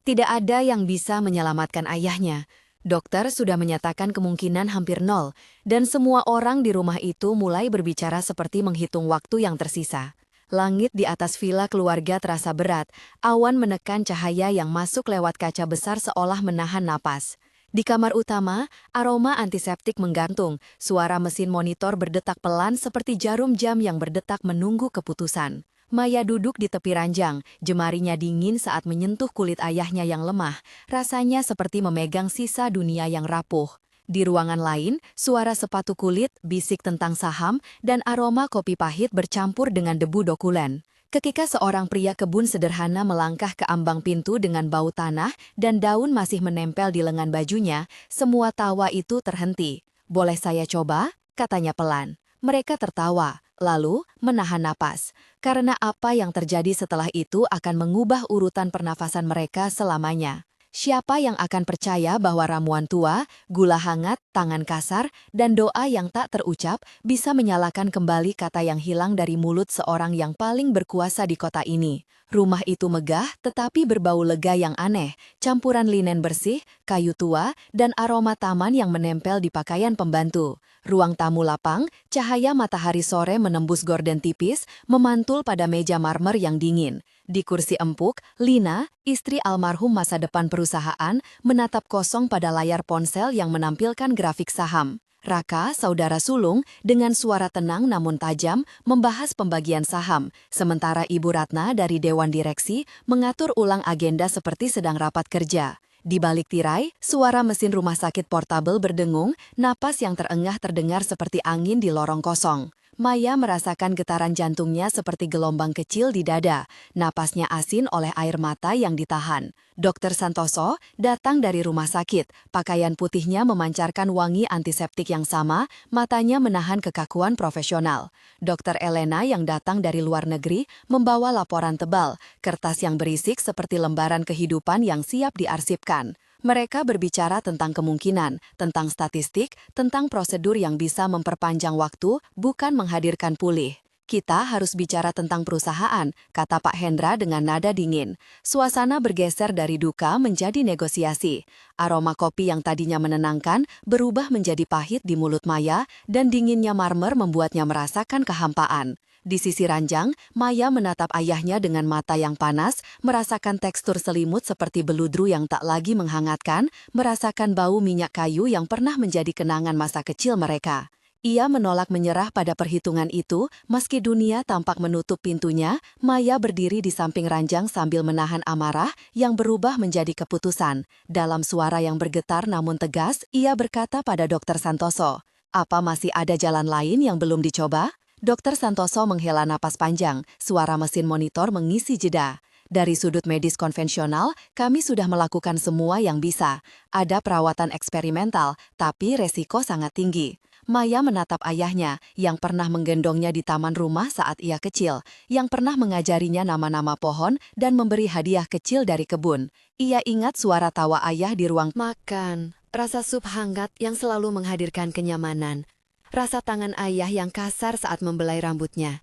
Tidak ada yang bisa menyelamatkan ayahnya. Dokter sudah menyatakan kemungkinan hampir nol, dan semua orang di rumah itu mulai berbicara seperti menghitung waktu yang tersisa. Langit di atas villa keluarga terasa berat, awan menekan cahaya yang masuk lewat kaca besar seolah menahan napas. Di kamar utama, aroma antiseptik menggantung, suara mesin monitor berdetak pelan seperti jarum jam yang berdetak menunggu keputusan. Maya duduk di tepi ranjang, jemarinya dingin saat menyentuh kulit ayahnya yang lemah, rasanya seperti memegang sisa dunia yang rapuh. Di ruangan lain, suara sepatu kulit, bisik tentang saham, dan aroma kopi pahit bercampur dengan debu dokulen. Ketika seorang pria kebun sederhana melangkah ke ambang pintu dengan bau tanah dan daun masih menempel di lengan bajunya, semua tawa itu terhenti. "Boleh saya coba?" katanya pelan. Mereka tertawa, lalu menahan napas. Karena apa yang terjadi setelah itu akan mengubah urutan pernafasan mereka selamanya. Siapa yang akan percaya bahwa ramuan tua, gula hangat, tangan kasar, dan doa yang tak terucap bisa menyalakan kembali kata yang hilang dari mulut seorang yang paling berkuasa di kota ini? Rumah itu megah tetapi berbau lega yang aneh, campuran linen bersih, kayu tua, dan aroma taman yang menempel di pakaian pembantu. Ruang tamu lapang, cahaya matahari sore menembus gorden tipis, memantul pada meja marmer yang dingin. Di kursi empuk, Lina, istri almarhum masa depan perusahaan, menatap kosong pada layar ponsel yang menampilkan grafik saham. Raka, saudara sulung, dengan suara tenang namun tajam, membahas pembagian saham, sementara Ibu Ratna dari Dewan Direksi mengatur ulang agenda seperti sedang rapat kerja. Di balik tirai, suara mesin rumah sakit portabel berdengung, napas yang terengah terdengar seperti angin di lorong kosong. Maya merasakan getaran jantungnya seperti gelombang kecil di dada, napasnya asin oleh air mata yang ditahan. Dokter Santoso datang dari rumah sakit, pakaian putihnya memancarkan wangi antiseptik yang sama, matanya menahan kekakuan profesional. Dokter Elena yang datang dari luar negeri membawa laporan tebal, kertas yang berisik seperti lembaran kehidupan yang siap diarsipkan. Mereka berbicara tentang kemungkinan, tentang statistik, tentang prosedur yang bisa memperpanjang waktu, bukan menghadirkan pulih. "Kita harus bicara tentang perusahaan," kata Pak Hendra dengan nada dingin. Suasana bergeser dari duka menjadi negosiasi. Aroma kopi yang tadinya menenangkan berubah menjadi pahit di mulut Maya, dan dinginnya marmer membuatnya merasakan kehampaan. Di sisi ranjang, Maya menatap ayahnya dengan mata yang panas, merasakan tekstur selimut seperti beludru yang tak lagi menghangatkan, merasakan bau minyak kayu yang pernah menjadi kenangan masa kecil mereka. Ia menolak menyerah pada perhitungan itu, meski dunia tampak menutup pintunya. Maya berdiri di samping ranjang sambil menahan amarah yang berubah menjadi keputusan. Dalam suara yang bergetar namun tegas, ia berkata pada Dokter Santoso, "Apa masih ada jalan lain yang belum dicoba?" Dokter Santoso menghela napas panjang, suara mesin monitor mengisi jeda. "Dari sudut medis konvensional, kami sudah melakukan semua yang bisa. Ada perawatan eksperimental, tapi resiko sangat tinggi." Maya menatap ayahnya, yang pernah menggendongnya di taman rumah saat ia kecil, yang pernah mengajarinya nama-nama pohon dan memberi hadiah kecil dari kebun. Ia ingat suara tawa ayah di ruang makan, rasa sup hangat yang selalu menghadirkan kenyamanan. Rasa tangan ayah yang kasar saat membelai rambutnya.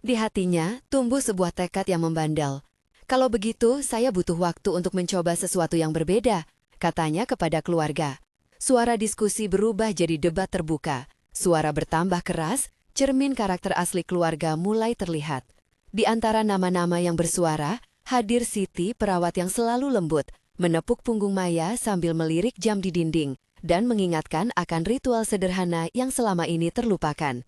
Di hatinya tumbuh sebuah tekad yang membandel. "Kalau begitu, saya butuh waktu untuk mencoba sesuatu yang berbeda," katanya kepada keluarga. Suara diskusi berubah jadi debat terbuka. Suara bertambah keras, cermin karakter asli keluarga mulai terlihat. Di antara nama-nama yang bersuara, hadir Siti, perawat yang selalu lembut, menepuk punggung Maya sambil melirik jam di dinding, dan mengingatkan akan ritual sederhana yang selama ini terlupakan.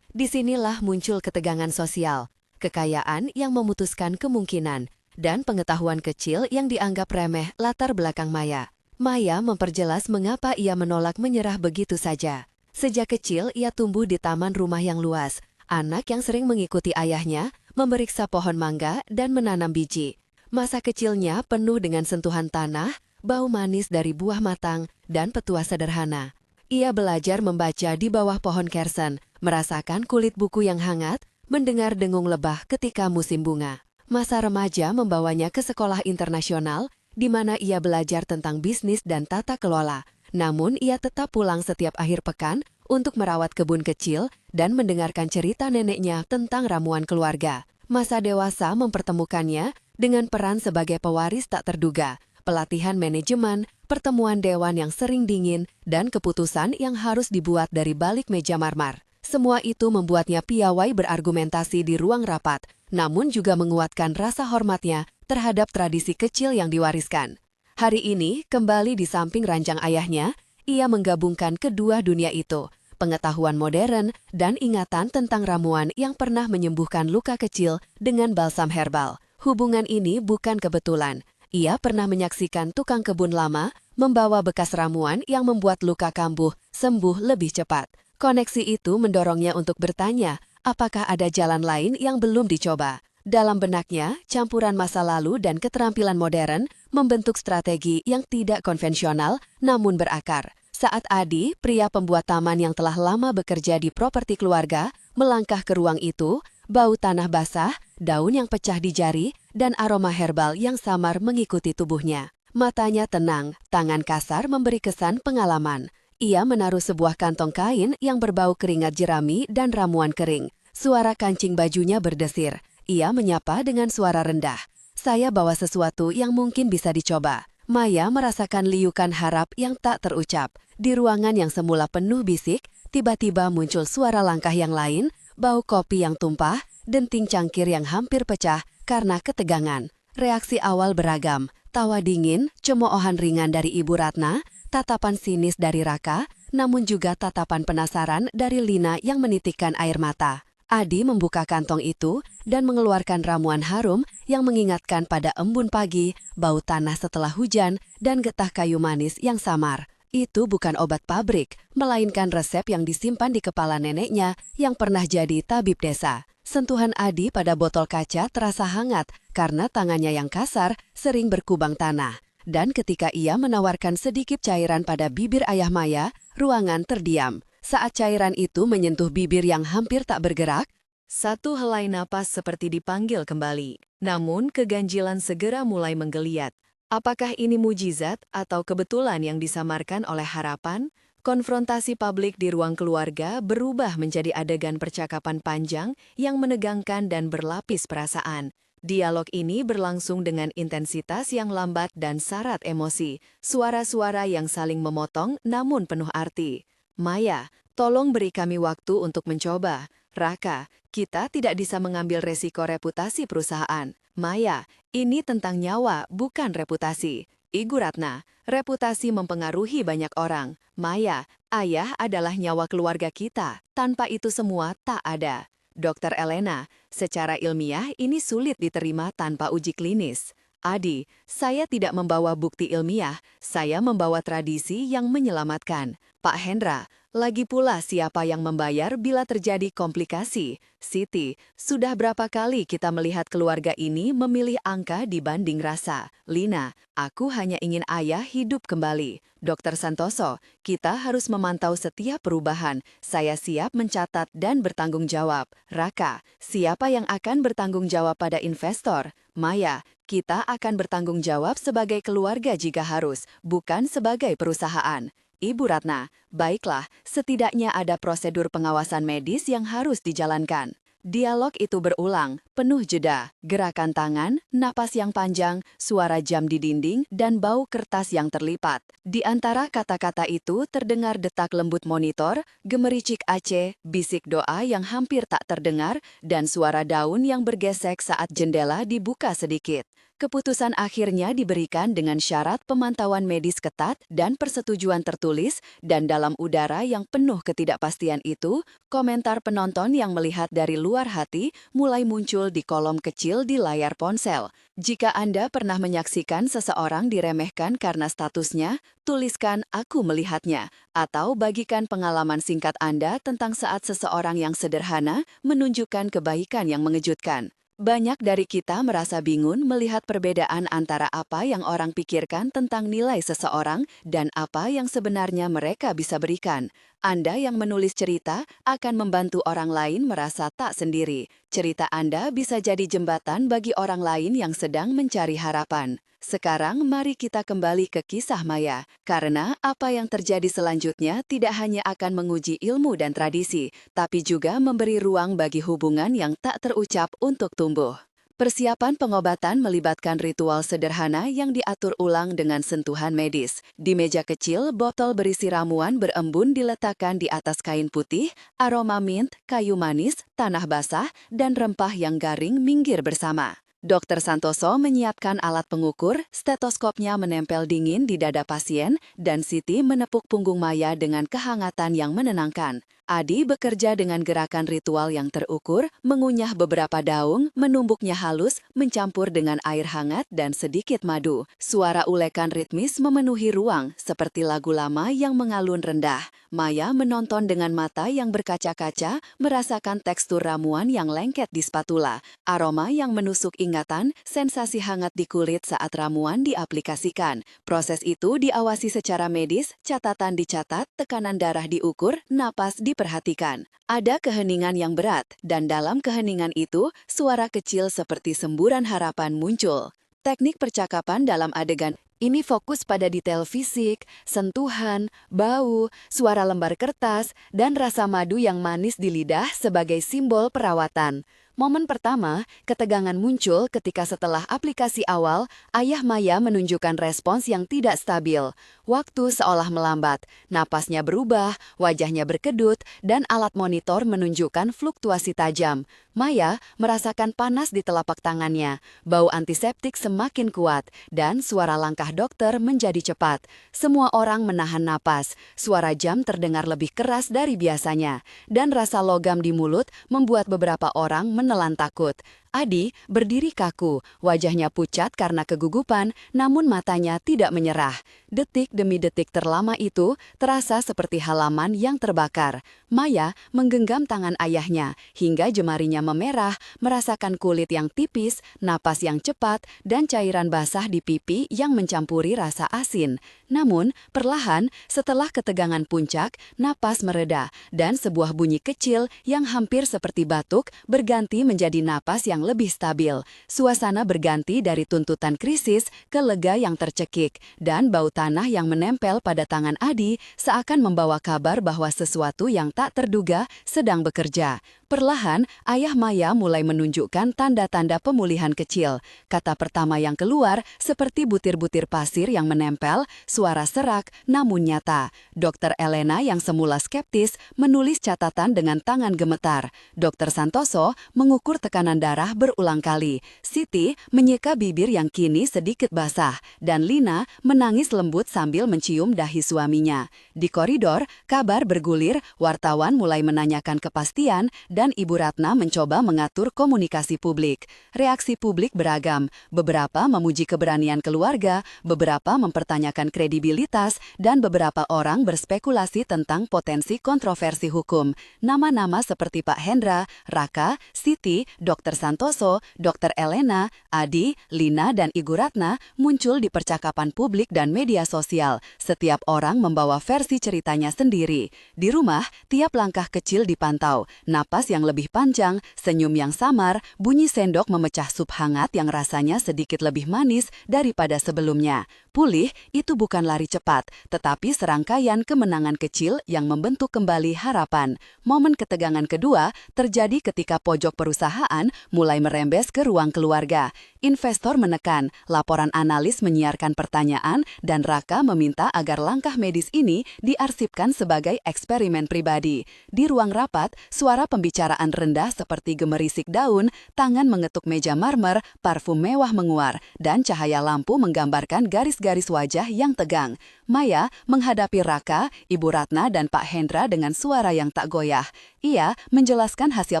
Disinilah muncul ketegangan sosial, kekayaan yang memutuskan kemungkinan, dan pengetahuan kecil yang dianggap remeh latar belakang Maya. Maya memperjelas mengapa ia menolak menyerah begitu saja. Sejak kecil ia tumbuh di taman rumah yang luas, anak yang sering mengikuti ayahnya, memeriksa pohon mangga dan menanam biji. Masa kecilnya penuh dengan sentuhan tanah, bau manis dari buah matang, dan petua sederhana. Ia belajar membaca di bawah pohon kersen, merasakan kulit buku yang hangat, mendengar dengung lebah ketika musim bunga. Masa remaja membawanya ke sekolah internasional, di mana ia belajar tentang bisnis dan tata kelola. Namun ia tetap pulang setiap akhir pekan untuk merawat kebun kecil dan mendengarkan cerita neneknya tentang ramuan keluarga. Masa dewasa mempertemukannya dengan peran sebagai pewaris tak terduga, pelatihan manajemen, pertemuan dewan yang sering dingin, dan keputusan yang harus dibuat dari balik meja marmar. Semua itu membuatnya piawai berargumentasi di ruang rapat, namun juga menguatkan rasa hormatnya terhadap tradisi kecil yang diwariskan. Hari ini, kembali di samping ranjang ayahnya, ia menggabungkan kedua dunia itu, pengetahuan modern dan ingatan tentang ramuan yang pernah menyembuhkan luka kecil dengan balsam herbal. Hubungan ini bukan kebetulan. Ia pernah menyaksikan tukang kebun lama membawa bekas ramuan yang membuat luka kambuh sembuh lebih cepat. Koneksi itu mendorongnya untuk bertanya, apakah ada jalan lain yang belum dicoba. Dalam benaknya, campuran masa lalu dan keterampilan modern membentuk strategi yang tidak konvensional namun berakar. Saat Adi, pria pembuat taman yang telah lama bekerja di properti keluarga, melangkah ke ruang itu, bau tanah basah, daun yang pecah di jari, dan aroma herbal yang samar mengikuti tubuhnya. Matanya tenang, tangan kasar memberi kesan pengalaman. Ia menaruh sebuah kantong kain yang berbau keringat jerami dan ramuan kering. Suara kancing bajunya berdesir. Ia menyapa dengan suara rendah. Saya bawa sesuatu yang mungkin bisa dicoba. Maya merasakan liukan harap yang tak terucap. Di ruangan yang semula penuh bisik, tiba-tiba muncul suara langkah yang lain, bau kopi yang tumpah, denting cangkir yang hampir pecah karena ketegangan. Reaksi awal beragam, tawa dingin, cemoohan ringan dari Ibu Ratna, tatapan sinis dari Raka, namun juga tatapan penasaran dari Lina yang menitikkan air mata. Adi membuka kantong itu dan mengeluarkan ramuan harum yang mengingatkan pada embun pagi, bau tanah setelah hujan, dan getah kayu manis yang samar. Itu bukan obat pabrik, melainkan resep yang disimpan di kepala neneknya yang pernah jadi tabib desa. Sentuhan Adi pada botol kaca terasa hangat karena tangannya yang kasar sering berkubang tanah. Dan ketika ia menawarkan sedikit cairan pada bibir ayah Maya, ruangan terdiam. Saat cairan itu menyentuh bibir yang hampir tak bergerak, satu helai napas seperti dipanggil kembali. Namun keganjilan segera mulai menggeliat. Apakah ini mujizat atau kebetulan yang disamarkan oleh harapan? Konfrontasi publik di ruang keluarga berubah menjadi adegan percakapan panjang yang menegangkan dan berlapis perasaan. Dialog ini berlangsung dengan intensitas yang lambat dan syarat emosi, suara-suara yang saling memotong namun penuh arti. Maya, tolong beri kami waktu untuk mencoba. Raka, kita tidak bisa mengambil resiko reputasi perusahaan. Maya, ini tentang nyawa, bukan reputasi. Ibu Ratna, reputasi mempengaruhi banyak orang. Maya, ayah adalah nyawa keluarga kita. Tanpa itu semua tak ada. Dokter Elena, secara ilmiah ini sulit diterima tanpa uji klinis. Adi, saya tidak membawa bukti ilmiah, saya membawa tradisi yang menyelamatkan. Pak Hendra, lagi pula siapa yang membayar bila terjadi komplikasi? Siti, sudah berapa kali kita melihat keluarga ini memilih angka dibanding rasa? Lina, aku hanya ingin ayah hidup kembali. Dr. Santoso, kita harus memantau setiap perubahan. Saya siap mencatat dan bertanggung jawab. Raka, siapa yang akan bertanggung jawab pada investor? Maya, kita akan bertanggung jawab sebagai keluarga jika harus, bukan sebagai perusahaan. Ibu Ratna, baiklah, setidaknya ada prosedur pengawasan medis yang harus dijalankan. Dialog itu berulang, penuh jeda, gerakan tangan, napas yang panjang, suara jam di dinding, dan bau kertas yang terlipat. Di antara kata-kata itu terdengar detak lembut monitor, gemericik AC, bisik doa yang hampir tak terdengar, dan suara daun yang bergesek saat jendela dibuka sedikit. Keputusan akhirnya diberikan dengan syarat pemantauan medis ketat dan persetujuan tertulis, dan dalam udara yang penuh ketidakpastian itu, komentar penonton yang melihat dari luar hati mulai muncul di kolom kecil di layar ponsel. Jika Anda pernah menyaksikan seseorang diremehkan karena statusnya, tuliskan "Aku melihatnya" atau bagikan pengalaman singkat Anda tentang saat seseorang yang sederhana menunjukkan kebaikan yang mengejutkan. Banyak dari kita merasa bingung melihat perbedaan antara apa yang orang pikirkan tentang nilai seseorang dan apa yang sebenarnya mereka bisa berikan. Anda yang menulis cerita akan membantu orang lain merasa tak sendiri. Cerita Anda bisa jadi jembatan bagi orang lain yang sedang mencari harapan. Sekarang mari kita kembali ke kisah Maya, karena apa yang terjadi selanjutnya tidak hanya akan menguji ilmu dan tradisi, tapi juga memberi ruang bagi hubungan yang tak terucap untuk tumbuh. Persiapan pengobatan melibatkan ritual sederhana yang diatur ulang dengan sentuhan medis. Di meja kecil, botol berisi ramuan berembun diletakkan di atas kain putih, aroma mint, kayu manis, tanah basah, dan rempah yang garing minggir bersama. Dr. Santoso menyiapkan alat pengukur, stetoskopnya menempel dingin di dada pasien, dan Siti menepuk punggung Maya dengan kehangatan yang menenangkan. Adi bekerja dengan gerakan ritual yang terukur, mengunyah beberapa daun, menumbuknya halus, mencampur dengan air hangat dan sedikit madu. Suara ulekan ritmis memenuhi ruang, seperti lagu lama yang mengalun rendah. Maya menonton dengan mata yang berkaca-kaca, merasakan tekstur ramuan yang lengket di spatula, aroma yang menusuk ingatan, sensasi hangat di kulit saat ramuan diaplikasikan. Proses itu diawasi secara medis, catatan dicatat, tekanan darah diukur, napas diperhatikan. Ada keheningan yang berat, dan dalam keheningan itu, suara kecil seperti semburan harapan muncul. Teknik percakapan dalam adegan ini fokus pada detail fisik, sentuhan, bau, suara lembar kertas, dan rasa madu yang manis di lidah sebagai simbol perawatan. Momen pertama, ketegangan muncul ketika setelah aplikasi awal, ayah Maya menunjukkan respons yang tidak stabil. Waktu seolah melambat, napasnya berubah, wajahnya berkedut, dan alat monitor menunjukkan fluktuasi tajam. Maya merasakan panas di telapak tangannya, bau antiseptik semakin kuat, dan suara langkah dokter menjadi cepat. Semua orang menahan napas, suara jam terdengar lebih keras dari biasanya, dan rasa logam di mulut membuat beberapa orang menelan takut. Adi berdiri kaku, wajahnya pucat karena kegugupan, namun matanya tidak menyerah. Detik demi detik terlama itu terasa seperti halaman yang terbakar. Maya menggenggam tangan ayahnya hingga jemarinya memerah, merasakan kulit yang tipis, napas yang cepat, dan cairan basah di pipi yang mencampuri rasa asin. Namun, perlahan, setelah ketegangan puncak, napas mereda, dan sebuah bunyi kecil yang hampir seperti batuk berganti menjadi napas yang lebih stabil. Suasana berganti dari tuntutan krisis ke lega yang tercekik, dan bau tanah yang menempel pada tangan Adi seakan membawa kabar bahwa sesuatu yang tak terduga sedang bekerja. Perlahan, ayah Maya mulai menunjukkan tanda-tanda pemulihan kecil. Kata pertama yang keluar seperti butir-butir pasir yang menempel, suara serak namun nyata. Dr. Elena yang semula skeptis menulis catatan dengan tangan gemetar. Dr. Santoso mengukur tekanan darah berulang kali. Siti menyeka bibir yang kini sedikit basah, dan Lina menangis lembut sambil mencium dahi suaminya. Di koridor, kabar bergulir, wartawan mulai menanyakan kepastian, dan Ibu Ratna mencoba mengatur komunikasi publik. Reaksi publik beragam, beberapa memuji keberanian keluarga, beberapa mempertanyakan kredibilitas, dan beberapa orang berspekulasi tentang potensi kontroversi hukum. Nama-nama seperti Pak Hendra, Raka, Siti, Dr. Santoso, Dr. Elena, Adi, Lina, dan Ibu Ratna muncul di percakapan publik dan media sosial. Setiap orang membawa versi ceritanya sendiri. Di rumah, tiap langkah kecil dipantau, napas yang lebih panjang, senyum yang samar, bunyi sendok memecah sup hangat yang rasanya sedikit lebih manis daripada sebelumnya. Pulih itu bukan lari cepat, tetapi serangkaian kemenangan kecil yang membentuk kembali harapan. Momen ketegangan kedua terjadi ketika pojok perusahaan mulai merembes ke ruang keluarga. Investor menekan, laporan analis menyiarkan pertanyaan, dan Raka meminta agar langkah medis ini diarsipkan sebagai eksperimen pribadi. Di ruang rapat, suara pembicaraan rendah seperti gemerisik daun, tangan mengetuk meja marmer, parfum mewah menguar, dan cahaya lampu menggambarkan garis-garis wajah yang tegang. Maya menghadapi Raka, Ibu Ratna, dan Pak Hendra dengan suara yang tak goyah. Ia menjelaskan hasil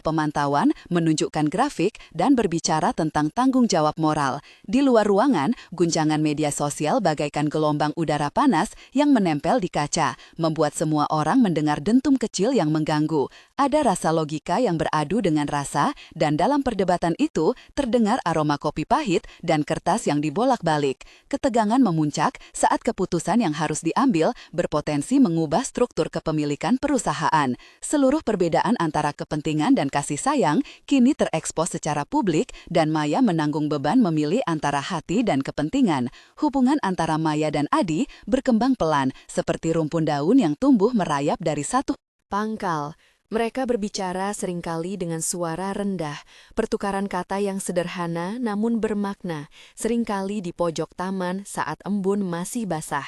pemantauan, menunjukkan grafik, dan berbicara tentang tanggung jawab moral. Di luar ruangan, guncangan media sosial bagaikan gelombang udara panas yang menempel di kaca, membuat semua orang mendengar dentum kecil yang mengganggu. Ada rasa logika yang beradu dengan rasa, dan dalam perdebatan itu terdengar aroma kopi pahit dan kertas yang dibolak-balik. Ketegangan memuncak saat keputusan yang harus diambil berpotensi mengubah struktur kepemilikan perusahaan. Seluruh perbedaan antara kepentingan dan kasih sayang kini terekspos secara publik, dan Maya menanggung beban memilih antara hati dan kepentingan. Hubungan antara Maya dan Adi berkembang pelan, seperti rumpun daun yang tumbuh merayap dari satu pangkal. Mereka berbicara seringkali dengan suara rendah, pertukaran kata yang sederhana namun bermakna, seringkali di pojok taman saat embun masih basah.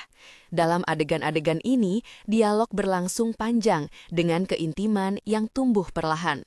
Dalam adegan-adegan ini, dialog berlangsung panjang dengan keintiman yang tumbuh perlahan.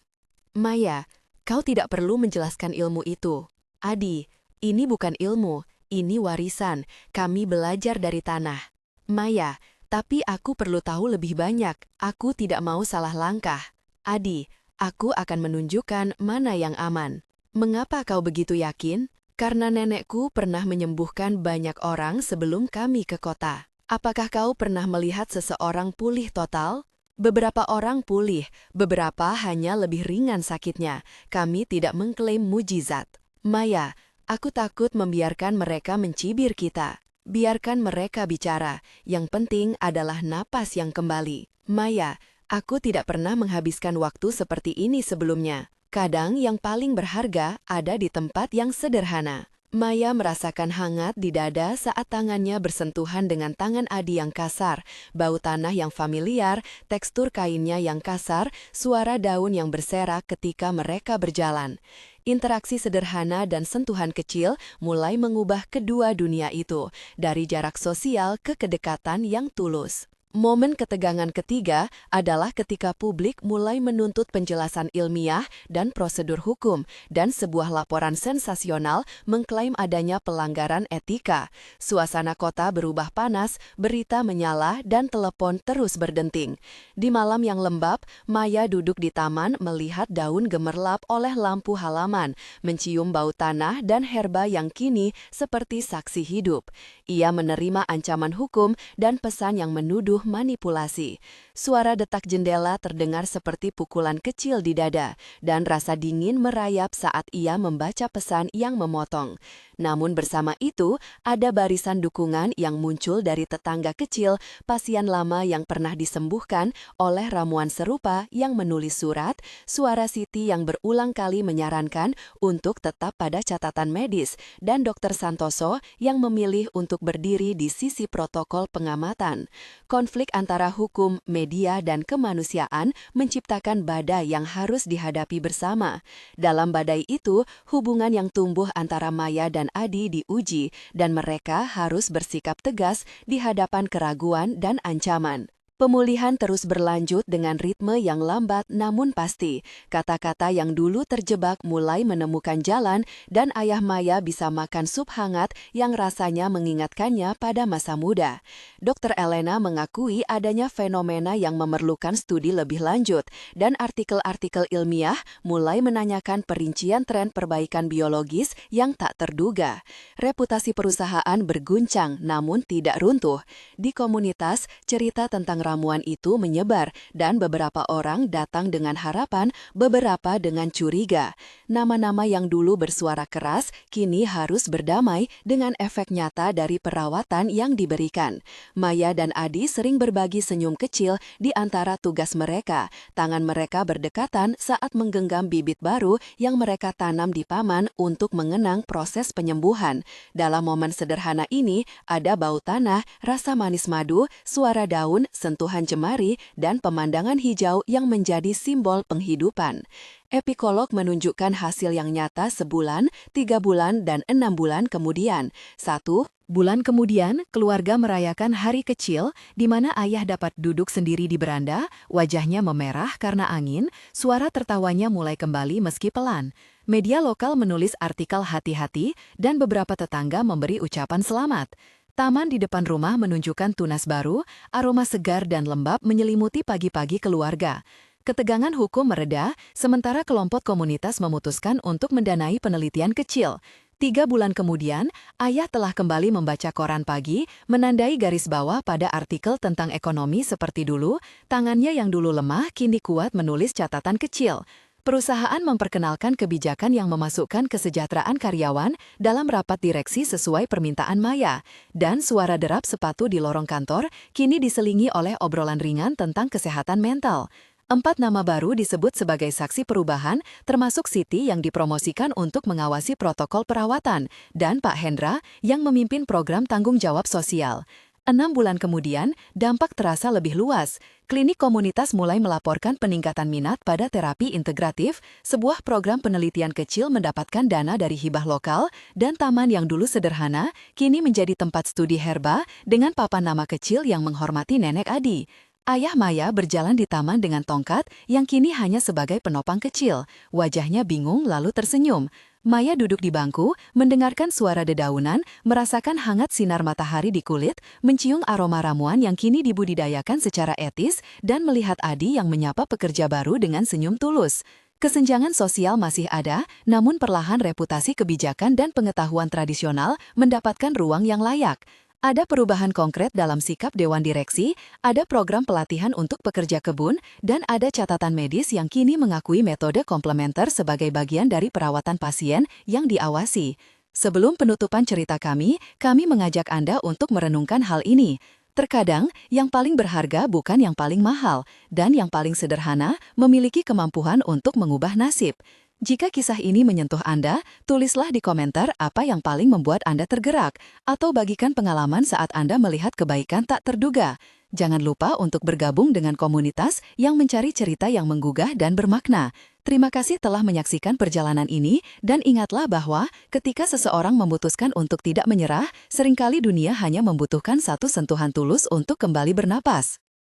Maya, kau tidak perlu menjelaskan ilmu itu. Adi, ini bukan ilmu, ini warisan, kami belajar dari tanah. Maya, tapi aku perlu tahu lebih banyak, aku tidak mau salah langkah. Adi, aku akan menunjukkan mana yang aman. Mengapa kau begitu yakin? Karena nenekku pernah menyembuhkan banyak orang sebelum kami ke kota. Apakah kau pernah melihat seseorang pulih total? Beberapa orang pulih, beberapa hanya lebih ringan sakitnya. Kami tidak mengklaim mujizat. Maya, aku takut membiarkan mereka mencibir kita. Biarkan mereka bicara, yang penting adalah napas yang kembali. Maya, aku tidak pernah menghabiskan waktu seperti ini sebelumnya. Kadang yang paling berharga ada di tempat yang sederhana. Maya merasakan hangat di dada saat tangannya bersentuhan dengan tangan Adi yang kasar, bau tanah yang familiar, tekstur kainnya yang kasar, suara daun yang berserak ketika mereka berjalan. Interaksi sederhana dan sentuhan kecil mulai mengubah kedua dunia itu, dari jarak sosial ke kedekatan yang tulus. Momen ketegangan ketiga adalah ketika publik mulai menuntut penjelasan ilmiah dan prosedur hukum, dan sebuah laporan sensasional mengklaim adanya pelanggaran etika. Suasana kota berubah panas, berita menyala, dan telepon terus berdenting. Di malam yang lembab, Maya duduk di taman melihat daun gemerlap oleh lampu halaman, mencium bau tanah dan herba yang kini seperti saksi hidup. Ia menerima ancaman hukum dan pesan yang menuduh manipulasi. Suara detak jendela terdengar seperti pukulan kecil di dada, dan rasa dingin merayap saat ia membaca pesan yang memotong. Namun bersama itu, ada barisan dukungan yang muncul dari tetangga kecil, pasien lama yang pernah disembuhkan oleh ramuan serupa yang menulis surat, suara Siti yang berulang kali menyarankan untuk tetap pada catatan medis, dan Dr. Santoso yang memilih untuk berdiri di sisi protokol pengamatan. Konflik antara hukum, media, dan kemanusiaan menciptakan badai yang harus dihadapi bersama. Dalam badai itu, hubungan yang tumbuh antara Maya dan Adi diuji, dan mereka harus bersikap tegas di hadapan keraguan dan ancaman. Pemulihan terus berlanjut dengan ritme yang lambat namun pasti. Kata-kata yang dulu terjebak mulai menemukan jalan, dan ayah Maya bisa makan sup hangat yang rasanya mengingatkannya pada masa muda. Dr. Elena mengakui adanya fenomena yang memerlukan studi lebih lanjut, dan artikel-artikel ilmiah mulai menanyakan perincian tren perbaikan biologis yang tak terduga. Reputasi perusahaan berguncang namun tidak runtuh. Di komunitas, cerita tentang ramuan itu menyebar, dan beberapa orang datang dengan harapan, beberapa dengan curiga. Nama-nama yang dulu bersuara keras kini harus berdamai dengan efek nyata dari perawatan yang diberikan. Maya dan Adi sering berbagi senyum kecil di antara tugas mereka. Tangan mereka berdekatan saat menggenggam bibit baru yang mereka tanam di paman untuk mengenang proses penyembuhan. Dalam momen sederhana ini, ada bau tanah, rasa manis madu, suara daun, sentuhan jemari, dan pemandangan hijau yang menjadi simbol penghidupan. Epikolog menunjukkan hasil yang nyata sebulan, 3 bulan, dan 6 bulan kemudian. 1 bulan kemudian, keluarga merayakan hari kecil di mana ayah dapat duduk sendiri di beranda, wajahnya memerah karena angin, suara tertawanya mulai kembali meski pelan. Media lokal menulis artikel hati-hati, dan beberapa tetangga memberi ucapan selamat. Taman di depan rumah menunjukkan tunas baru, aroma segar dan lembab menyelimuti pagi-pagi keluarga. Ketegangan hukum mereda, sementara kelompok komunitas memutuskan untuk mendanai penelitian kecil. 3 bulan kemudian, ayah telah kembali membaca koran pagi, menandai garis bawah pada artikel tentang ekonomi seperti dulu, tangannya yang dulu lemah kini kuat menulis catatan kecil. Perusahaan memperkenalkan kebijakan yang memasukkan kesejahteraan karyawan dalam rapat direksi sesuai permintaan Maya, dan suara derap sepatu di lorong kantor kini diselingi oleh obrolan ringan tentang kesehatan mental. 4 nama baru disebut sebagai saksi perubahan, termasuk Siti yang dipromosikan untuk mengawasi protokol perawatan, dan Pak Hendra yang memimpin program tanggung jawab sosial. 6 bulan kemudian, dampak terasa lebih luas. Klinik komunitas mulai melaporkan peningkatan minat pada terapi integratif, sebuah program penelitian kecil mendapatkan dana dari hibah lokal, dan taman yang dulu sederhana, kini menjadi tempat studi herba dengan papan nama kecil yang menghormati nenek Adi. Ayah Maya berjalan di taman dengan tongkat yang kini hanya sebagai penopang kecil. Wajahnya bingung lalu tersenyum. Maya duduk di bangku, mendengarkan suara dedaunan, merasakan hangat sinar matahari di kulit, mencium aroma ramuan yang kini dibudidayakan secara etis, dan melihat Adi yang menyapa pekerja baru dengan senyum tulus. Kesenjangan sosial masih ada, namun perlahan reputasi kebijakan dan pengetahuan tradisional mendapatkan ruang yang layak. Ada perubahan konkret dalam sikap Dewan Direksi, ada program pelatihan untuk pekerja kebun, dan ada catatan medis yang kini mengakui metode komplementer sebagai bagian dari perawatan pasien yang diawasi. Sebelum penutupan cerita kami mengajak Anda untuk merenungkan hal ini. Terkadang, yang paling berharga bukan yang paling mahal, dan yang paling sederhana memiliki kemampuan untuk mengubah nasib. Jika kisah ini menyentuh Anda, tulislah di komentar apa yang paling membuat Anda tergerak, atau bagikan pengalaman saat Anda melihat kebaikan tak terduga. Jangan lupa untuk bergabung dengan komunitas yang mencari cerita yang menggugah dan bermakna. Terima kasih telah menyaksikan perjalanan ini, dan ingatlah bahwa ketika seseorang memutuskan untuk tidak menyerah, seringkali dunia hanya membutuhkan satu sentuhan tulus untuk kembali bernapas.